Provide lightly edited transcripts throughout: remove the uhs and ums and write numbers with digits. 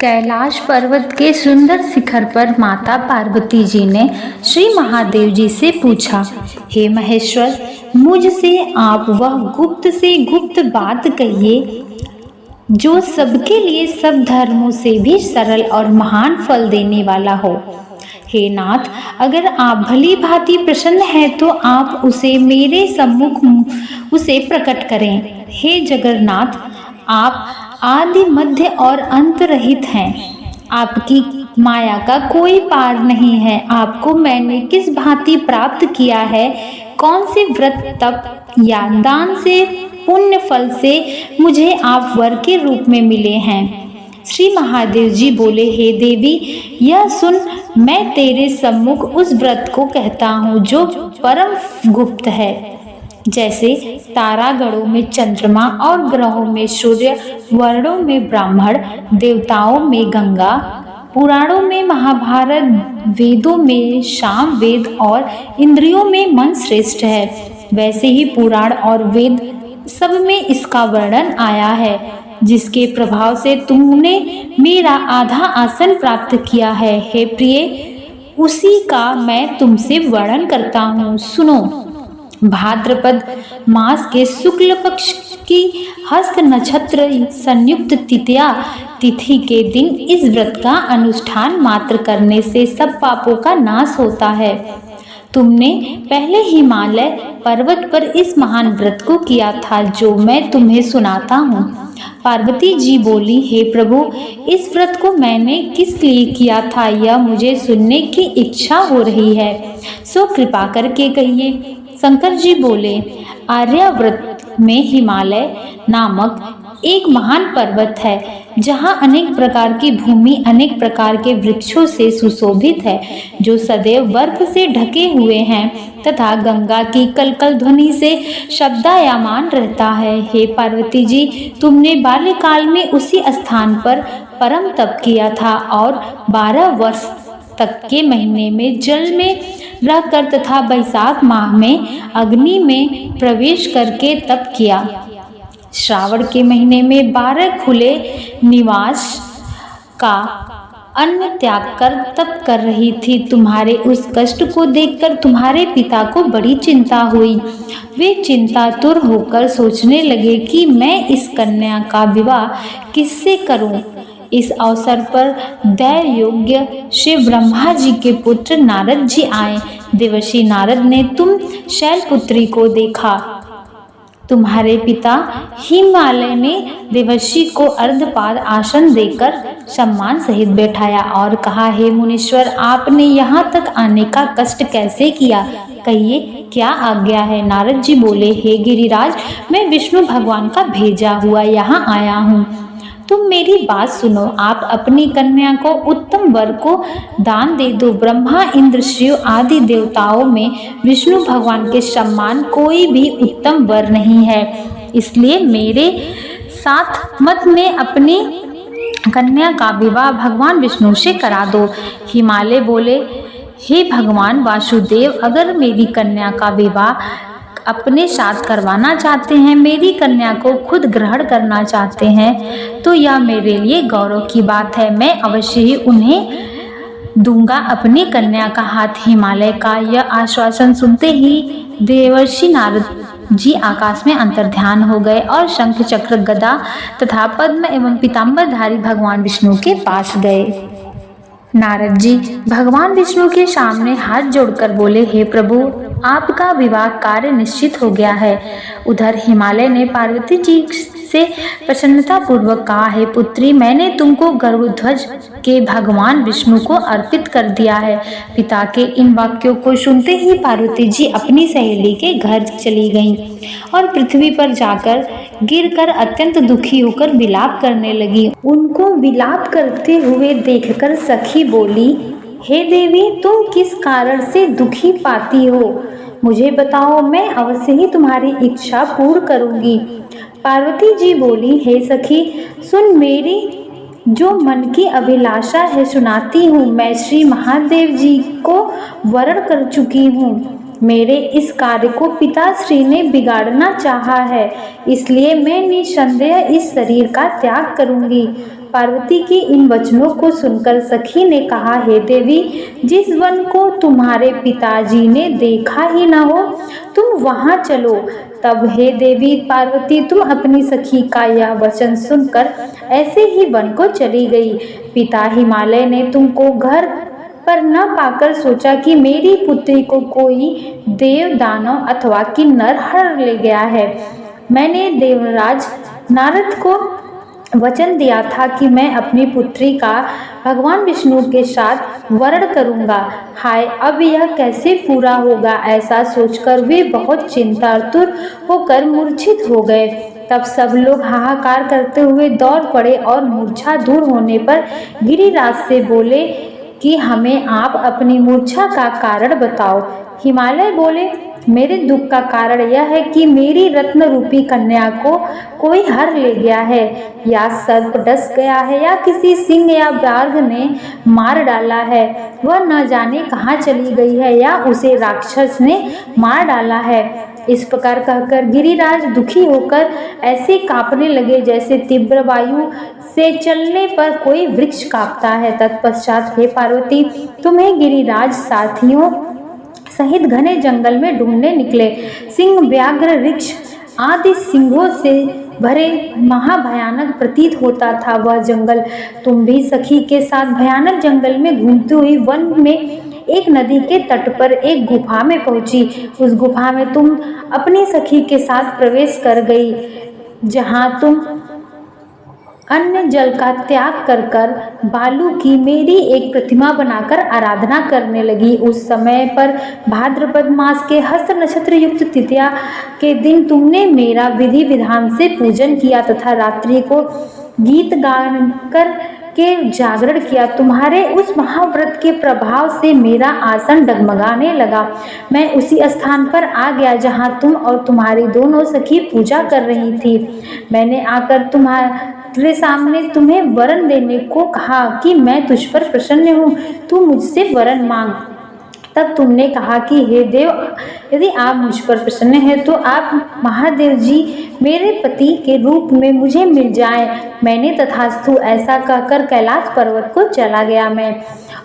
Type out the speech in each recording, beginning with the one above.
कैलाश पर्वत के सुंदर शिखर पर माता पार्वती जी ने श्री महादेव जी से पूछा, हे महेश्वर, मुझसे आप वह गुप्त से गुप्त बात कहिए जो सबके लिए सब धर्मों से भी सरल और महान फल देने वाला हो। हे नाथ, अगर आप भली भांति प्रसन्न हैं तो आप उसे मेरे सम्मुख उसे प्रकट करें। हे जगन्नाथ, आप आदि मध्य और अंत रहित हैं। आपकी माया का कोई पार नहीं है। आपको मैंने किस भांति प्राप्त किया है, कौन से व्रत तप या दान से पुण्य फल से मुझे आप वर के रूप में मिले हैं। श्री महादेव जी बोले, हे देवी, यह सुन, मैं तेरे सम्मुख उस व्रत को कहता हूँ जो परम गुप्त है। जैसे तारागणों में चंद्रमा और ग्रहों में सूर्य, वर्णों में ब्राह्मण, देवताओं में गंगा, पुराणों में महाभारत, वेदों में साम वेद और इंद्रियों में मन श्रेष्ठ है, वैसे ही पुराण और वेद सब में इसका वर्णन आया है। जिसके प्रभाव से तुमने मेरा आधा आसन प्राप्त किया है, हे प्रिय, उसी का मैं तुमसे वर्णन करता हूँ। सुनो। भाद्रपद मास के शुक्ल पक्ष की हस्त नक्षत्र संयुक्त तृतीया तिथि के दिन इस व्रत का अनुष्ठान मात्र करने से सब पापों का नाश होता है। तुमने पहले हिमालय पर्वत पर इस महान व्रत को किया था जो मैं तुम्हें सुनाता हूँ। पार्वती जी बोली, हे प्रभु, इस व्रत को मैंने किस लिए किया था यह मुझे सुनने की इच्छा हो रही है, सो कृपा करके कहिए। शंकर जी बोले, आर्याव्रत में हिमालय नामक एक महान पर्वत है जहाँ अनेक प्रकार की भूमि अनेक प्रकार के वृक्षों से सुशोभित है, जो सदैव बर्फ से ढके हुए हैं तथा गंगा की कलकल ध्वनि से शब्दायमान रहता है। हे पार्वती जी, तुमने बाल्यकाल में उसी स्थान पर परम तप किया था और 12 वर्ष तक के महीने में जल में रहकर तथा बैसाख माह में अग्नि में प्रवेश करके तप किया। श्रावण के महीने में 12 खुले निवास का अन्न त्याग कर तप कर रही थी। तुम्हारे उस कष्ट को देखकर तुम्हारे पिता को बड़ी चिंता हुई। वे चिंतातुर होकर सोचने लगे कि मैं इस कन्या का विवाह किससे करूं। इस अवसर पर दैव योग्य शिव ब्रह्मा जी के पुत्र नारद जी आए। देवर्षि नारद ने तुम शैलपुत्री को देखा। तुम्हारे पिता हिमालय ने देवर्षि को अर्धपाद आसन देकर सम्मान सहित बैठाया और कहा, हे मुनीश्वर, आपने यहाँ तक आने का कष्ट कैसे किया, कहिए क्या आज्ञा है। नारद जी बोले, हे गिरिराज, मैं विष्णु भगवान का भेजा हुआ यहाँ आया हूँ। तुम मेरी बात सुनो। आप अपनी कन्या को उत्तम वर को दान दे दो। ब्रह्मा, इंद्र, शिव आदि देवताओं में विष्णु भगवान के समान कोई भी उत्तम वर नहीं है, इसलिए मेरे साथ मत में अपनी कन्या का विवाह भगवान विष्णु से करा दो। हिमालय बोले, हे भगवान वासुदेव, अगर मेरी कन्या का विवाह अपने साथ करवाना चाहते हैं, मेरी कन्या को खुद ग्रहण करना चाहते हैं, तो यह मेरे लिए गौरव की बात है। मैं अवश्य ही उन्हें दूंगा अपनी कन्या का हाथ। हिमालय का यह आश्वासन सुनते ही देवर्षि नारद जी आकाश में अंतर्ध्यान हो गए और शंख, चक्र, गदा तथा पद्म एवं पीताम्बरधारी भगवान विष्णु के पास गए। नारद जी भगवान विष्णु के सामने हाथ जोड़कर बोले, हे प्रभु, आपका विवाह कार्य निश्चित हो गया है। उधर हिमालय ने पार्वती जी से प्रसन्नता पूर्वक कहा, हे पुत्री, मैंने तुमको गरुड़ध्वज के भगवान विष्णु को अर्पित कर दिया है। पिता के इन वाक्यों को सुनते ही पार्वती जी अपनी सहेली के घर चली गईं और पृथ्वी पर जाकर गिरकर अत्यंत दुखी होकर विलाप करने लगी। उनको विलाप करते हुए देखकर सखी बोली, हे देवी, तुम किस कारण से दुखी पाती हो, मुझे बताओ, मैं अवश्य ही तुम्हारी इच्छा पूर्ण करूंगी। पार्वती जी बोली, हे सखी, सुन, मेरी जो मन की अभिलाषा है सुनाती हूँ। मैं श्री महादेव जी को वरण कर चुकी हूँ। मेरे इस कार्य को पिताश्री ने बिगाड़ना चाहा है, इसलिए मैं निसंदेह इस शरीर का त्याग करूंगी। पार्वती के इन वचनों को सुनकर सखी ने कहा, हे देवी, जिस वन को तुम्हारे पिताजी ने देखा ही न हो तुम वहां चलो। तब हे देवी पार्वती तुम अपनी सखी का यह वचन सुनकर ऐसे ही वन को चली गई। पिता हिमालय ने तुमको घर पर न पाकर सोचा कि मेरी पुत्री को कोई देव, दानव अथवा किन्नर हर ले गया है। मैंने देवराज नारद को वचन दिया था कि मैं अपनी पुत्री का भगवान विष्णु के साथ वरण करूंगा। हाय, अब यह कैसे पूरा होगा? ऐसा सोचकर वे बहुत चिंतातुर होकर मूर्छित हो गए। तब सब लोग हाहाकार करते हुए दौड़ पड़े और मूर्छा दूर होने पर गिरिराज से बोले कि हमें आप अपनी मूर्छा का कारण बताओ। हिमालय बोले, मेरे दुख का कारण यह है कि मेरी रत्न रूपी कन्या को कोई हर ले गया है, या सर्प डस गया है, या किसी सिंह या बाघ ने मार डाला है। वह न जाने कहाँ चली गई है, या उसे राक्षस ने मार डाला है। इस प्रकार कहकर गिरिराज दुखी होकर ऐसे कांपने लगे जैसे तीव्र वायु से चलने पर कोई वृक्ष कांपता है। तत्पश्चात हे पार्वती, तुम्हें गिरिराज साथियों सहित घने जंगल में ढूंढने निकले। सिंह, व्याघ्र, ऋक्ष आदि सिंहों से भरे महाभयानक प्रतीत होता था वह जंगल। तुम भी सखी के साथ भयानक जंगल में घूमती हुई वन में एक नदी के तट पर एक गुफा में पहुंची। उस गुफा में तुम अपनी सखी के साथ प्रवेश कर गई, जहां तुम अन्य जल का त्याग कर बालू की मेरी एक प्रतिमा बनाकर आराधना करने लगी। उस समय पर भाद्रपद मास के हस्त नक्षत्र युक्त तृतीया के दिन तुमने मेरा विधि विधान से पूजन किया तथा रात्रि को गीत गाकर के जागरण किया। तुम्हारे उस महाव्रत के प्रभाव से मेरा आसन डगमगाने लगा। मैं उसी स्थान पर आ गया जहां तुम और तुम्हारी दोनों सखी पूजा कर रही थी। मैंने आकर तुम्हारे सामने तुम्हें वरन देने को कहा कि मैं तुझ पर प्रसन्न हूँ, तू मुझसे वरन मांग। तब तुमने कहा कि हे देव, यदि आप मुझ पर प्रसन्न हैं तो आप महादेव जी मेरे पति के रूप में मुझे मिल जाएं। मैंने तथास्तु ऐसा कहकर कैलाश पर्वत को चला गया मैं,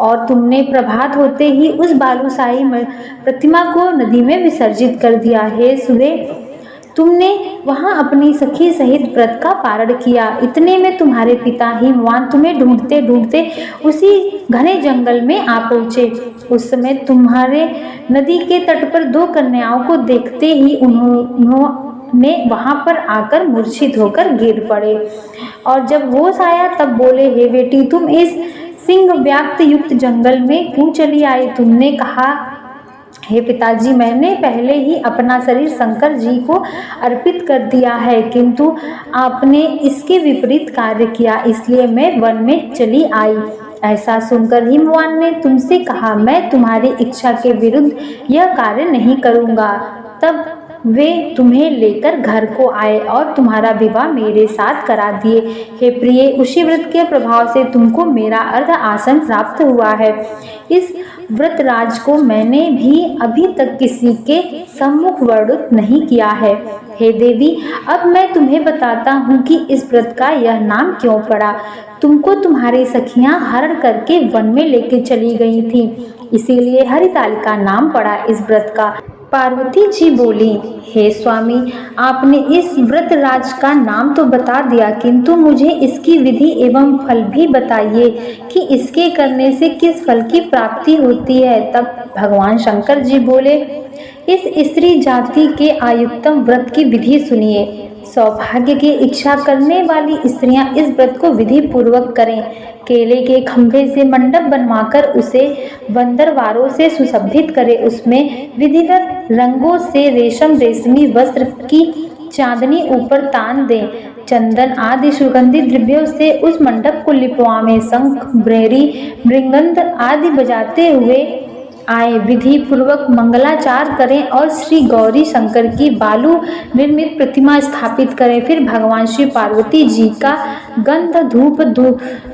और तुमने प्रभात होते ही उस बालूशाही प्रतिमा को नदी में विसर्जित कर दिया। हे सूर्य, तुमने वहां अपनी सखी सहित व्रत का पारण किया। इतने में तुम्हारे पिता हिमवान तुम्हें ढूंढते ढूंढते उसी घने जंगल में आ पहुँचे। उस समय तुम्हारे नदी के तट पर दो कन्याओं को देखते ही उन्होंने वहां पर आकर मूर्छित होकर गिर पड़े, और जब होश आया तब बोले, हे बेटी, तुम इस सिंह व्याघ्र युक्त जंगल में क्यों चली आई? तुमने कहा, हे पिताजी, मैंने पहले ही अपना शरीर शंकर जी को अर्पित कर दिया है, किंतु आपने इसके विपरीत कार्य किया, इसलिए मैं वन में चली आई। ऐसा सुनकर हिमवान ने तुमसे कहा, मैं तुम्हारी इच्छा के विरुद्ध यह कार्य नहीं करूँगा। तब वे तुम्हें लेकर घर को आए और तुम्हारा विवाह मेरे साथ करा दिए। हे प्रिय, उसी व्रत के प्रभाव से तुमको मेरा अर्ध आसन प्राप्त हुआ है। इस व्रत राज को मैंने भी अभी तक किसी के सम्मुख वर्णित नहीं किया है। हे देवी, अब मैं तुम्हें बताता हूँ कि इस व्रत का यह नाम क्यों पड़ा। तुमको तुम्हारी सखियां हरण करके वन में लेके चली गई थी, इसीलिए हरितालिका नाम पड़ा इस व्रत का। पार्वती जी बोली, हे स्वामी, आपने इस व्रत राज का नाम तो बता दिया, किंतु मुझे इसकी विधि एवं फल भी बताइए कि इसके करने से किस फल की प्राप्ति होती है। तब भगवान शंकर जी बोले, इस स्त्री जाति के आयुक्तम व्रत की विधि सुनिए। सौभाग्य की इच्छा करने वाली स्त्रियां इस व्रत को विधि पूर्वक करें। केले के खंभे से मंडप बनवाकर उसे बंदरवारों से सुशोभित करें। उसमें विधिवत रंगों से रेशमी वस्त्र की चांदनी ऊपर तान दें। चंदन आदि सुगंधित द्रव्यों से उस मंडप को लिपवाएं। शंख, ब्रह्री, मृदंग आदि बजाते हुए आए। विधि पूर्वक मंगलाचार करें और श्री गौरी शंकर की बालू निर्मित प्रतिमा स्थापित करें। फिर भगवान श्री पार्वती जी का गंध, धूप,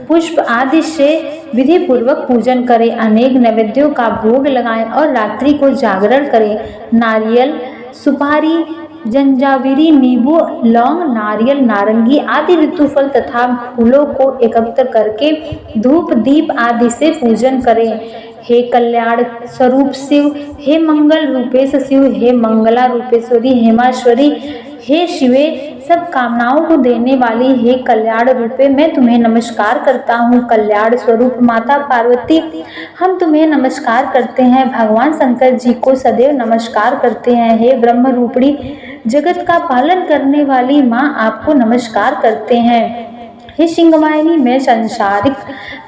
पुष्प आदि से विधि पूर्वक पूजन करें। अनेक नैवेद्यों का भोग लगाएं और रात्रि को जागरण करें। नारियल, सुपारी, जंजाविरी, नींबू, लौंग, नारियल, नारंगी आदि ऋतुफल तथा फूलों को एकत्र करके धूप दीप आदि से पूजन करें। हे कल्याण स्वरूप शिव, हे मंगल रूपेश शिव, हे मंगला रूपेश्वरी, हेमाश्वरी, हे शिवे, सब कामनाओं को देने वाली, हे कल्याण रूपे, मैं तुम्हें नमस्कार करता हूँ। कल्याण स्वरूप माता पार्वती, हम तुम्हें नमस्कार करते हैं। भगवान शंकर जी को सदैव नमस्कार करते हैं। हे ब्रह्म रूपिणी, जगत का पालन करने वाली माँ, आपको नमस्कार करते हैं। हे सिंहवाहिनी, मैं संसारिक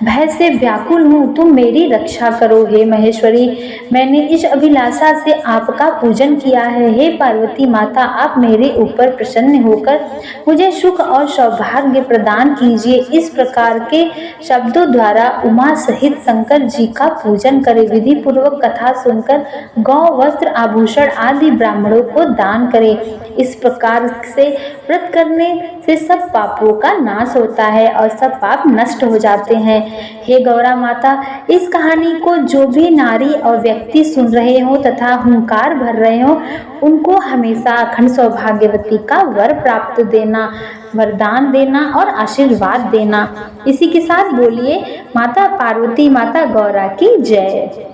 भय से व्याकुल हूँ, तुम मेरी रक्षा करो। हे महेश्वरी, मैंने इस अभिलाषा से आपका पूजन किया है। हे पार्वती माता, आप मेरे ऊपर प्रसन्न होकर मुझे सुख और सौभाग्य प्रदान कीजिए। इस प्रकार के शब्दों द्वारा उमा सहित शंकर जी का पूजन करें। विधि पूर्वक कथा सुनकर गौ, वस्त्र, आभूषण आदि ब्राह्मणों को दान करें। इस प्रकार से व्रत करने से सब पापों का नाश होता है और सब पाप नष्ट हो जाते हैं। हे गौरा माता, इस कहानी को जो भी नारी और व्यक्ति सुन रहे हो तथा हुंकार भर रहे हो, उनको हमेशा अखंड सौभाग्यवती का वर प्राप्त देना, वरदान देना और आशीर्वाद देना। इसी के साथ बोलिए माता पार्वती, माता गौरा की जय।